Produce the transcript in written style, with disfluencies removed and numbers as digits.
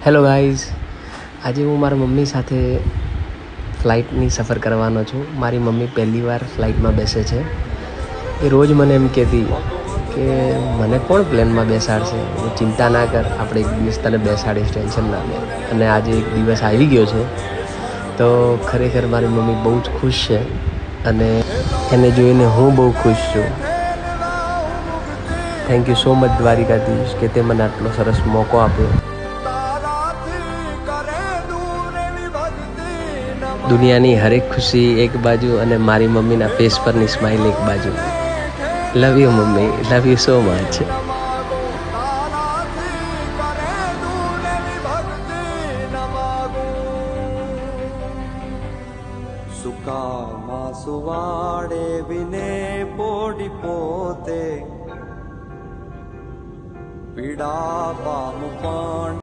Hello guys, આજે હું મારા મમ્મી સાથે ફ્લાઇટની સફર કરવાનો છું. મારી મમ્મી પહેલી વાર ફ્લાઇટમાં બેસે છે. એ રોજ મને એમ કહેતી કે મને કોણ પ્લેનમાં બેસાડશે, હું ચિંતા ના કર, આપણે એક દિવસ તને બેસાડીશ, ટેન્શન ના લે. અને આજે એક દિવસ આવી ગયો છે. તો ખરેખર મારી મમ્મી બહુ જ ખુશ છે અને એને જોઈને હું બહુ ખુશ છું. Thank you so much Dwarkadhish કે તે મને આટલો સરસ મોકો આપ્યો. દુનિયાની હરેક ખુશી એક બાજુ અને મારી મમ્મીના ફેસ પરની સ્માઇલ એક બાજુ. Love you mummy, love you so much. સુકામાં સુવાડે વિને પોડી પોતે પીડા પામ પણ